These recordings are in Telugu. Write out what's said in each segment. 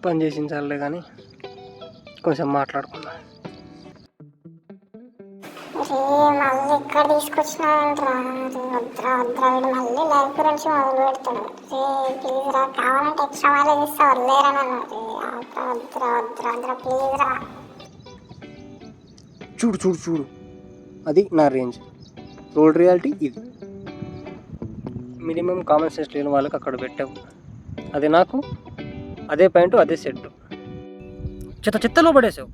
పని చేసించాలే కానీ కొంచెం మాట్లాడుకుందాం. మళ్ళీ ఇక్కడ తీసుకొచ్చినారంటరా. వద్దురా వద్దురా, వీడు మళ్ళీ లైఫ్ గురించి మొదలు పెడతాడు. ప్లీజ్ రా, కావాలంటే ఎక్స్ట్రా మైలేజ్ ఇస్తా, వదిలేరా నన్ను. వద్దురా వద్దురా వద్దురా ప్లీజ్ రా. చూడు చూడు చూడు, అది నా రేంజ్. రోడ్ రియాలిటీ ఇది. మినిమం కామన్ సెన్స్ లేని వాళ్ళకి అక్కడ పెట్టావు. అది నాకు అదే పాయింట్, అదే సెట్. చెత్తలో పడేసావు.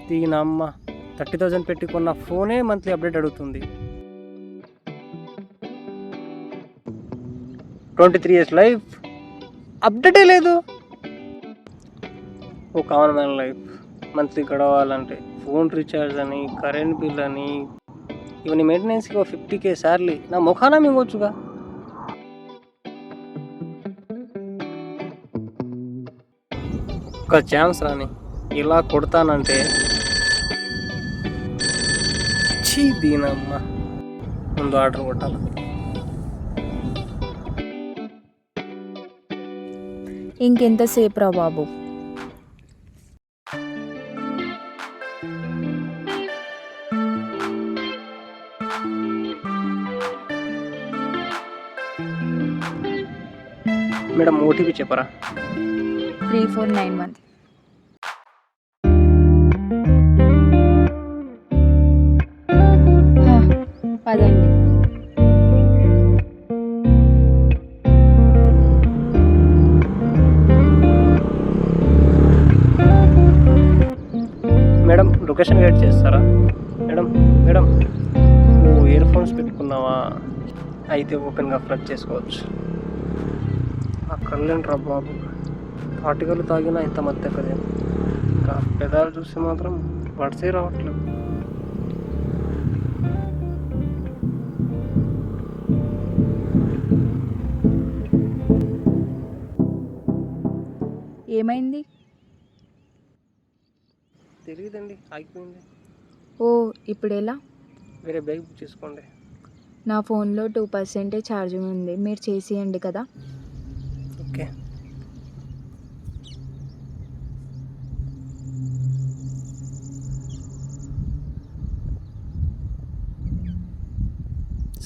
దీనమ్మ 30,000 పెట్టి కొన్న ఫోనే మంత్లీ అప్డేట్ అడుగుతుంది. 23 years లైఫ్ అప్డేటే లేదు. ఓ కామన్ మ్యాన్ లైఫ్ మంత్లీ గడవాలంటే ఫోన్ రీఛార్జ్ అని, కరెంట్ బిల్ అని, ఇవన్నీ మెయింటెనెన్స్కి ఒక 50K సార్లీ నా ముఖానా మింగొచ్చుగా. ఒక ఛాన్స్ రాని ఇలా కొడతానంటే చీ దీనమ్మ. ముందు ఆర్డర్ కొట్టాలి. ఇంకెంతసేపు రా బాబు? మేడం ఓటీపీ చెప్పరా? 3491. పదండి. మేడం లొకేషన్ గైడ్ చేస్తారా? మేడం మేడం ఓ ఇయర్ ఫోన్స్ పెట్టుకున్నావా? అయితే ఓపెన్గా ఫ్లడ్ చేసుకోవచ్చు. ఆ కళ్ళేంట్రా బాబు, తాటికలు తాగినా ఇంత మధ్య కదే. ఇంకా పెదాలు చూస్తే మాత్రం వడిసే రావట్లేదు. ఏమైంది? తెలియదండి, ఆగిపోయింది. ఓ ఇప్పుడు ఎలా? వేరే బ్యాగ్ బుక్ చేసుకోండి. నా ఫోన్లో 2% ఛార్జింగ్ ఉంది, మీరు చేసేయండి కదా. ఓకే.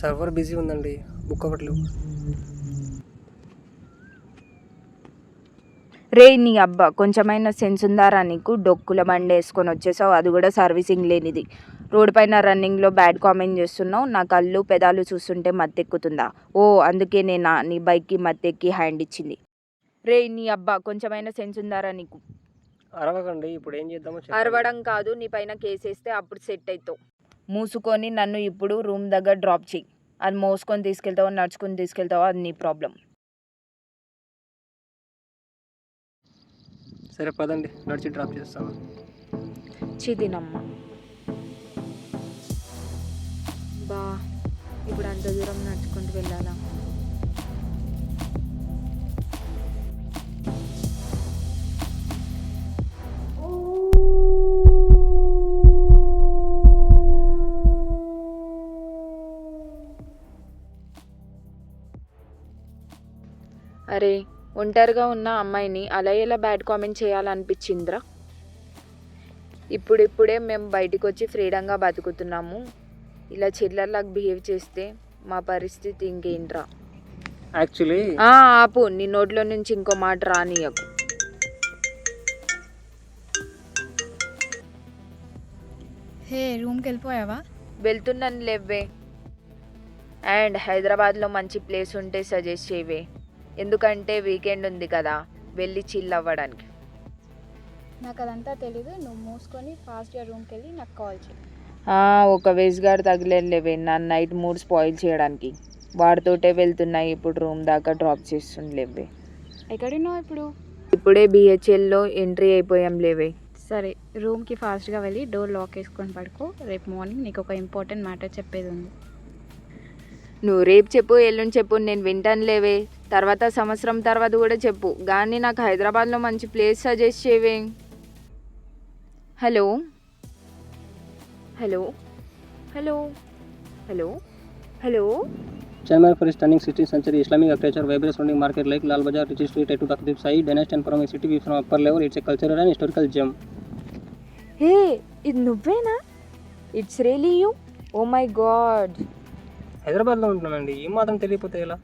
సర్వర్ బిజీ ఉందండి, బుక్ అవ్వట్లేవు. రే నీ అబ్బా, కొంచెమైనా సెన్స్ ఉందారా నీకు? డొక్కుల బండి వేసుకొని వచ్చేసావు, అది కూడా సర్వీసింగ్ లేనిది. రోడ్ పైన రన్నింగ్లో బ్యాడ్ కామెంట్ చేస్తున్నావు. నా కళ్ళు పెదాలు చూస్తుంటే మత్తెక్కుతుందా? ఓ అందుకే నేను నీ బైక్కి మత్తెక్కి హ్యాండ్ ఇచ్చింది. రే నీ అబ్బా, కొంచెమైనా సెన్స్ ఉందారా నీకు? అరవకండి, ఇప్పుడు ఏం చేద్దామో చెప్పండి. అరవడం కాదు, నీ పైన కేసేస్తే అప్పుడు సెట్ అవుతావు. మూసుకొని నన్ను ఇప్పుడు రూమ్ దగ్గర డ్రాప్ చెయ్యి. అది మోసుకొని తీసుకెళ్తావో నడుచుకొని తీసుకెళ్తావో అది నీ ప్రాబ్లం. సరే పదండి, నడిచి డ్రాప్ చేస్తాను. చిదినమ్మ బా, ఇప్పుడు అంత దూరం నడుచుకుంటూ వెళ్ళాలా? అరే, ఒంటరిగా ఉన్న అమ్మాయిని అలా ఎలా బ్యాడ్ కామెంట్ చేయాలనిపించిందిరా? ఇప్పుడిప్పుడే మేము బయటకు వచ్చి ఫ్రీడంగా బతుకుతున్నాము. ఇలా చిల్లర్లాగా బిహేవ్ చేస్తే మా పరిస్థితి ఇంకేంట్రా? యాక్చువల్లీ ఆపు, నీ నోట్లో నుంచి ఇంకో మాట రానియకు. హే, రూమ్కి వెళ్ళిపోయావా? వెళ్తున్నాను లేవే. అండ్ హైదరాబాద్లో మంచి ప్లేస్ ఉంటే సజెస్ట్ చేయవే, ఎందుకంటే వీకెండ్ ఉంది కదా, వెళ్ళి చిల్ అవ్వడానికి. నాకు అదంతా తెలీదు, నువ్వు మూసుకొని ఫాస్ట్గా రూమ్కి వెళ్ళి నాకు కాల్ చేయి. ఒక వేస్ గారు తగిలేవే నన్ను నైట్ మూడ్ స్పాయిల్ చేయడానికి. వాడితోటే వెళ్తున్నాయి, ఇప్పుడు రూమ్ దాకా డ్రాప్ చేస్తుండలేవే. ఎక్కడున్నావు ఇప్పుడు? ఇప్పుడే BHLలో ఎంట్రీ అయిపోయాం లేవే. సరే, రూమ్కి ఫాస్ట్గా వెళ్ళి డోర్ లాక్ వేసుకొని పడుకో. రేపు మార్నింగ్ నీకు ఒక ఇంపార్టెంట్ మ్యాటర్ చెప్పేది ఉంది. నువ్వు రేపు చెప్పు, ఎల్లుండి చెప్పు, నేను వింటాను లేవే. తర్వాత సంవత్సరం తర్వాత కూడా చెప్పు, కానీ నాకు హైదరాబాద్లో మంచి ప్లేస్ సజెస్ట్ చేయవే. Hello hello hello hello hello Chairman for his stunning 16th century Islamic architecture, vibrant surrounding market like Lal Bazaar, rich history tied to Takhdib Sai dynasty and from a city view from upper level. It's a cultural and historical gem. Hey ఇది నువ్వేనా? It's really you? Oh my god. హైదరాబాద్లో ఉంటున్నానండి, ఏం మాత్రం తెలియకపోతే ఎలా?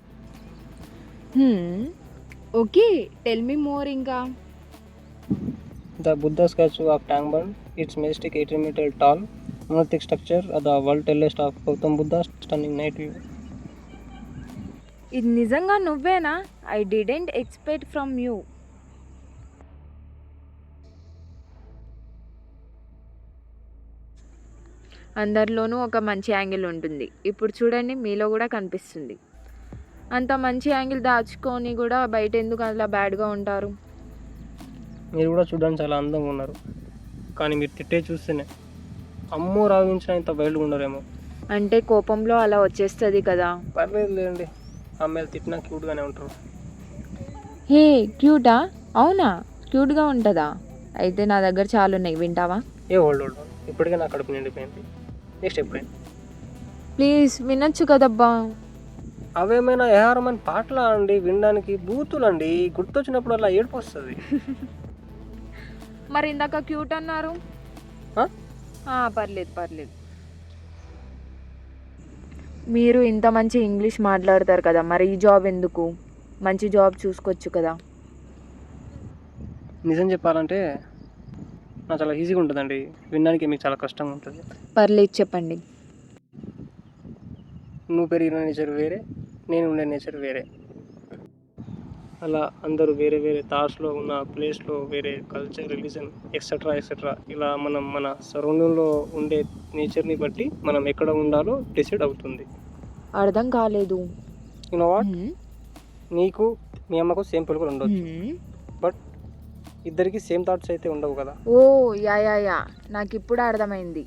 Okay, tell me more. ఇంకా The Buddha statue of Tangband, it's majestic 18 meter tall, monolithic structure, the world tallest of Gautam Buddha, stunning night view. ఇది నిజంగా నువ్వేనా? I didn't expect from you. అందరిలోనూ ఒక మంచి యాంగిల్ ఉంటుంది. ఇప్పుడు చూడండి, మీలో కూడా కనిపిస్తుంది. అంత మంచి యాంగిల్ దాచుకొని కూడా బయట ఎందుకు అలా బ్యాడ్గా ఉంటారు? మీరు కూడా చూడడానికి చాలా అందంగా ఉన్నారు, కానీ మీరు తిట్టే చూస్తేనే అమ్మో రావించిన ఇంత వైల్డ్గా ఉన్నారేమో. అంటే కోపంలో అలా వచ్చేస్తుంది కదా. పర్లేదు లేండి, అమ్మాయిలు తిట్టినా క్యూట్గానే ఉంటారు. హే క్యూటా? అవునా, క్యూట్గా ఉంటుందా? అయితే నా దగ్గర చాలా ఉన్నాయి, వింటావా? హోల్డ్ ఇప్పటికే నా కడుపు నిండిపోయింది. నెక్స్ట్ ఎప్పుడైనా ప్లీజ్ వినొచ్చు కదబ్బా. అవేమైనా ఏహారమైన పాటలా అండి, వినడానికి బూతులండి, గుర్తొచ్చినప్పుడు అలా ఏడుపు వస్తుంది. మరి ఇందాక క్యూట్ అన్నారు. ఆ? పర్లేదు. మీరు ఇంత మంచి ఇంగ్లీష్ మాట్లాడతారు కదా, మరి ఈ జాబ్ ఎందుకు? మంచి జాబ్ చూసుకోవచ్చు కదా. నిజం చెప్పాలంటే నాకు చాలా ఈజీగా ఉంటుందండి, వినడానికి మీకు చాలా కష్టంగా ఉంటుంది. పర్లేదు, చెప్పండి. నువ్వు పెరిగిన నేచర్ వేరే, నేను ఉండే నేచర్ వేరే. అలా అందరూ వేరే వేరే థాట్స్లో ఉన్న ప్లేస్లో వేరే కల్చర్, రిలీజన్ ఎక్సెట్రా ఇలా మనం మన సరౌండింగ్లో ఉండే నేచర్ని బట్టి మనం ఎక్కడ ఉండాలో డిసైడ్ అవుతుంది. అర్థం కాలేదు. యు నో వాట్, నీకు మీ అమ్మకు సేమ్ పొలుగులు ఉండొచ్చు, బట్ ఇద్దరికి సేమ్ థాట్స్ అయితే ఉండవు కదా. ఓ యా నాకు ఇప్పుడు అర్థమైంది.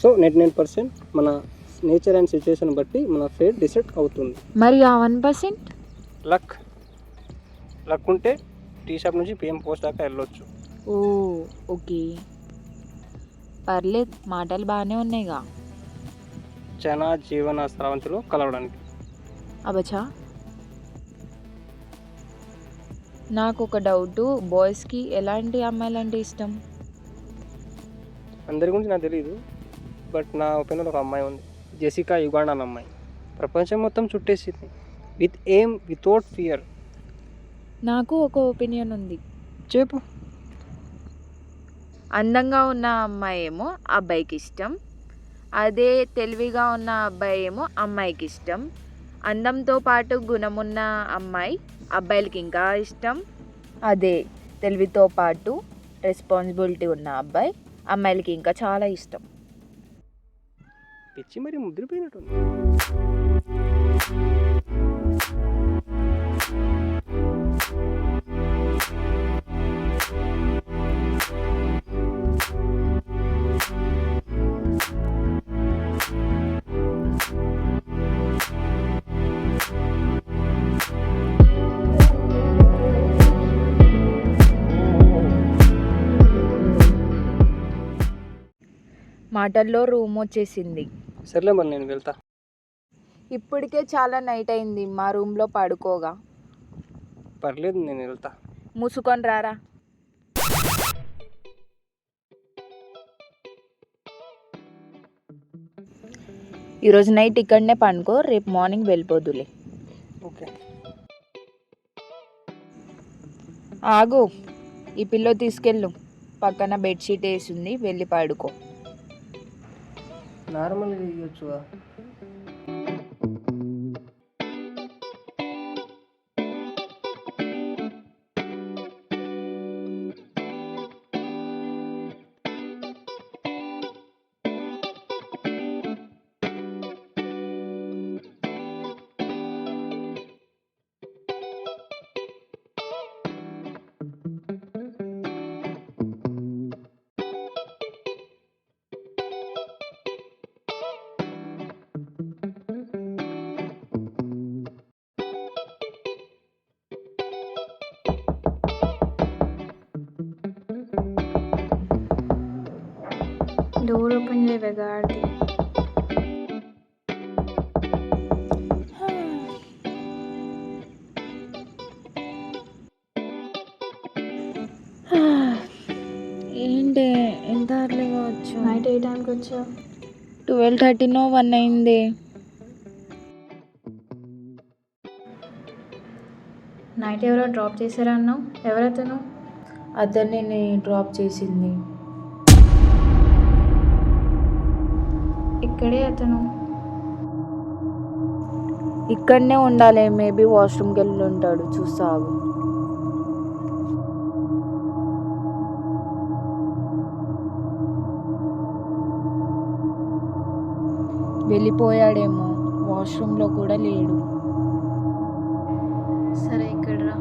సో 99% మన నేచర్ అండ్ సిచ్యువేషన్ బట్టి మన ఫేట్ డిసైడ్ అవుతుంది. మరి ఆ 1%? లక్ ఉంటే టీ షాప్ నుంచి పిఎం పోస్ట్ దాకా వెళ్ళొచ్చు. ఓ ఓకే, పర్లేదు, మాటలు బాగానే ఉన్నాయిగా. జన జీవన స్రవంతిలో కలవడానికి. అబచా, నాకు ఒక డౌట్, బాయ్స్కి ఎలాంటి అమ్మాయిలంటే ఇష్టం? అందరి గురించి నాకు తెలియదు, బట్ నా ఒపీనియన్ ఒక అమ్మాయి ఉంది, జెసికా యుగాండా అన్న అమ్మాయి. ప్రపంచం మొత్తం చుట్టేసింది, విత్ ఎయిమ్ వితౌట్ ఫియర్. నాకు ఒక ఒపీనియన్ ఉంది. చెప్పు. అందంగా ఉన్న అమ్మాయి ఏమో అబ్బాయికి ఇష్టం, అదే తెలివిగా ఉన్న అబ్బాయి ఏమో అమ్మాయికి ఇష్టం. అందంతో పాటు గుణమున్న అమ్మాయి అబ్బాయిలకి ఇంకా ఇష్టం, అదే తెలివితో పాటు రెస్పాన్సిబిలిటీ ఉన్న అబ్బాయి అమ్మాయిలకి ఇంకా చాలా ఇష్టం. పిచ్చి మరి ముద్రపోయినట్టుంది. మాటల్లో రూమ్ వచ్చేసింది. సర్లే మరి నేను వెళ్తా. ఇప్పటికే చాలా నైట్ అయింది, మా రూమ్లో పడుకోగా. పర్లేదు, నేను వెళ్తా. మూసుకొని రారా. ఈరోజు నైట్ ఇక్కడనే పండుకో, రేపు మార్నింగ్ వెళ్ళిపోదులే. ఓకే. ఆగు, ఈ పిల్లో తీసుకెళ్ళు, పక్కన బెడ్షీట్ వేసింది, వెళ్ళి పడుకో. నార్మల్గా ఇవ్వచ్చు. డోర్ ఓపెన్ చేయవే గాడిది. తెల్లారులే కావచ్చు. నైట్ ఏ టైంకి వచ్చావు? 12:30 1 అయింది. నైట్ ఎవరో డ్రాప్ చేశారా అన్నావు, ఎవరతను? అతన్ని డ్రాప్ చేసింది. ఇక్కడే అతను. ఇక్కడనే ఉండాలి, మేబీ వాష్రూమ్కి వెళ్ళి ఉంటాడు, చూస్తాగు. వెళ్ళిపోయాడేమో, వాష్రూమ్లో కూడా లేడు. సరే ఇక్కడ రా,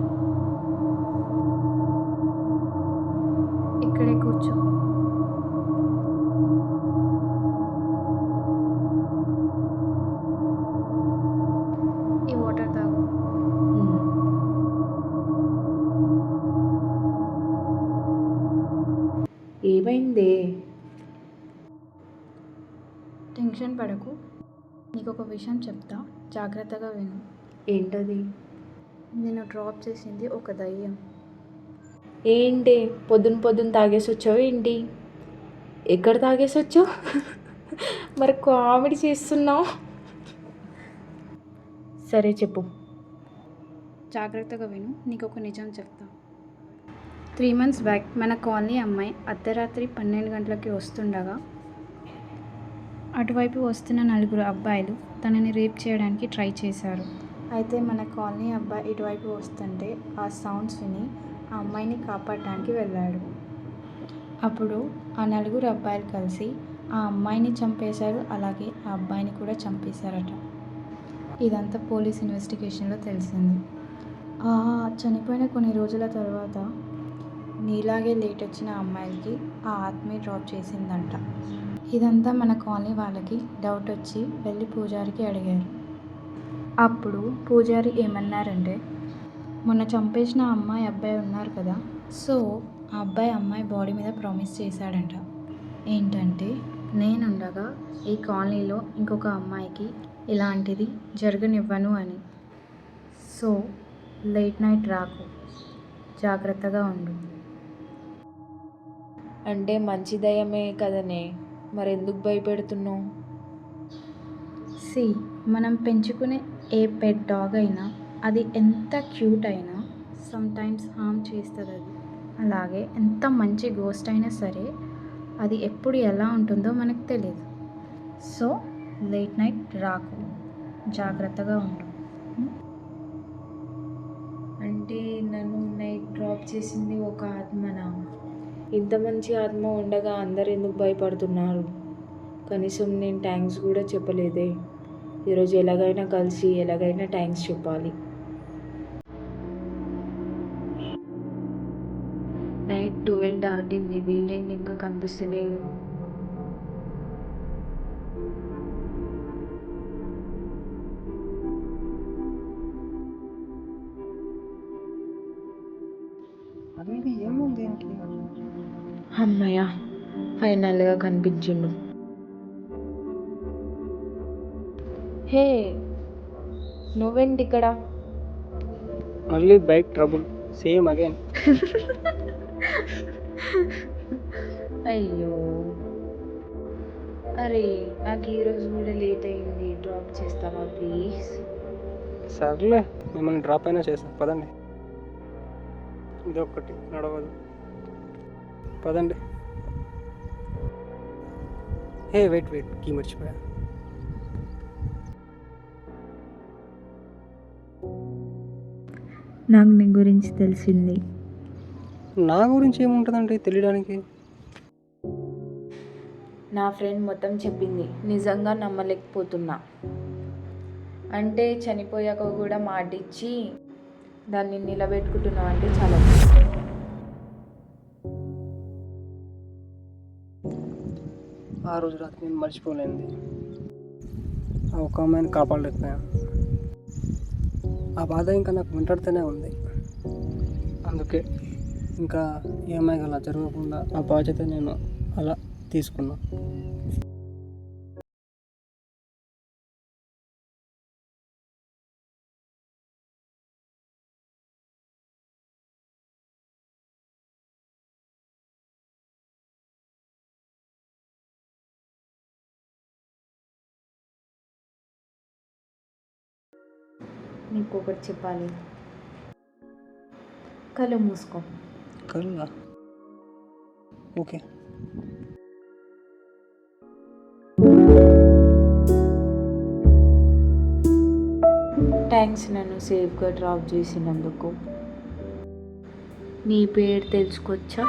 ఇక్కడే కూర్చో. ఈ వాటర్ తాగు. ఏమైందే? టెన్షన్ పడకు, నీకు ఒక విషయం చెప్తా, జాగ్రత్తగా విను. ఏంటది? నేను డ్రాప్ చేసింది ఒక దయ్యం. ఏంటి పొద్దున తాగేసి వచ్చావు ఏంటి? ఎక్కడ తాగేసి వచ్చావు? మరి కామెడీ చేస్తున్నావు. సరే చెప్పు. జాగ్రత్తగా విను, నీకు ఒక నిజం చెప్తా. 3 months బ్యాక్ మన కాలనీ అమ్మాయి అర్ధరాత్రి 12 గంటలకి వస్తుండగా అటువైపు వస్తున్న 4 అబ్బాయిలు తనని రేప్ చేయడానికి ట్రై చేశారు. అయితే మన కాలనీ అబ్బాయి ఇటువైపు వస్తుంటే ఆ సౌండ్స్ విని ఆ అమ్మాయిని కాపాడడానికి వెళ్ళాడు. అప్పుడు ఆ 4 అబ్బాయిలు కలిసి ఆ అమ్మాయిని చంపేశారు, అలాగే ఆ అబ్బాయిని కూడా చంపేశారట. ఇదంతా పోలీస్ ఇన్వెస్టిగేషన్లో తెలిసింది. చనిపోయిన కొన్ని రోజుల తర్వాత నీలాగే లేట్ వచ్చిన అమ్మాయిలకి ఆ ఆత్మే డ్రాప్ చేసిందంట. ఇదంతా మన కాలనీ వాళ్ళకి డౌట్ వచ్చి వెళ్ళి పూజారికి అడిగారు. అప్పుడు పూజారి ఏమన్నారంటే, మొన్న చంపేసిన అమ్మాయి అబ్బాయి ఉన్నారు కదా, సో ఆ అమ్మాయి బాడీ మీద ప్రామిస్ చేశాడంట. ఏంటంటే, నేనుండగా ఈ కాలనీలో ఇంకొక అమ్మాయికి ఇలాంటిది జరగనివ్వను అని. సో లేట్ నైట్ రాకు, జాగ్రత్తగా ఉండు. అంటే మంచి దయ్యమే కదనే, మరెందుకు భయపెడుతున్నావు? మనం పెంచుకునే ఏ పెట్ డాగ్ అయినా, అది ఎంత క్యూట్ అయినా సమ్టైమ్స్ హార్మ్ చేస్తుంది అది. అలాగే ఎంత మంచి గోస్ట్ అయినా సరే అది ఎప్పుడు ఎలా ఉంటుందో మనకు తెలియదు. సో లేట్ నైట్ రాకు, జాగ్రత్తగా ఉండు. అంటే నన్ను నైట్ డ్రాప్ చేసింది ఒక ఆత్మనా? ఇంత మంచి ఆత్మ ఉండగా అందరు ఎందుకు భయపడుతున్నారు? కనీసం నేను థ్యాంక్స్ కూడా చెప్పలేదే. ఈరోజు ఎలాగైనా కలిసి ఎలాగైనా థ్యాంక్స్ చెప్పాలి. నైట్ 12 దాటింది, బిల్డింగ్ ఇంకా కనిపిస్తలేదు. అది ఏముంది ఏంటి? అమ్మయ్య, ఫైనల్గా కనిపించిండు. హే, నువ్వేంటి ఇక్కడ? మళ్ళీ బైక్ ట్రబుల్, సేమ్ అగైన్. అయ్యో, అరే నాకు ఈరోజు కూడా లేట్ అయింది, డ్రాప్ చేస్తావా ప్లీజ్? సర్లే, మిమ్మల్ని డ్రాప్ అయినా చేస్తాం, పదండి. ఇదొక్కటి నడవదు, పదండి. హే వెయిట్ కీ మర్చిపోయా. నాకు నీ గురించి తెలిసింది. నా గురించి ఏముంటుందండి తెలియడానికి? నా ఫ్రెండ్ మొత్తం చెప్పింది, నిజంగా నమ్మలేకపోతున్నా. అంటే చనిపోయాక కూడా మాటిచ్చి దాన్ని నిలబెట్టుకుంటున్నావు అంటే చాలా. ఆ రోజు రాత్రి నేను మర్చిపోలేనిది, ఆ ఒక అమ్మాయిని కాపాడలేకపోయాను. ఆ బాధ ఇంకా నాకు వెంటాడుతూనే ఉంది. అందుకే ఇంకా ఈ అమ్మాయికి అలా జరగకుండా ఆ బాధ్యత నేను అలా తీసుకున్నా. నీకు ఒకటి చెప్పాలి. కళ్ళు మూసుకో. కల్లా ఓకే. థ్యాంక్స్ నన్ను సేఫ్గా డ్రాప్ చేసినందుకు. నీ పేరు తెలుసుకోవచ్చా?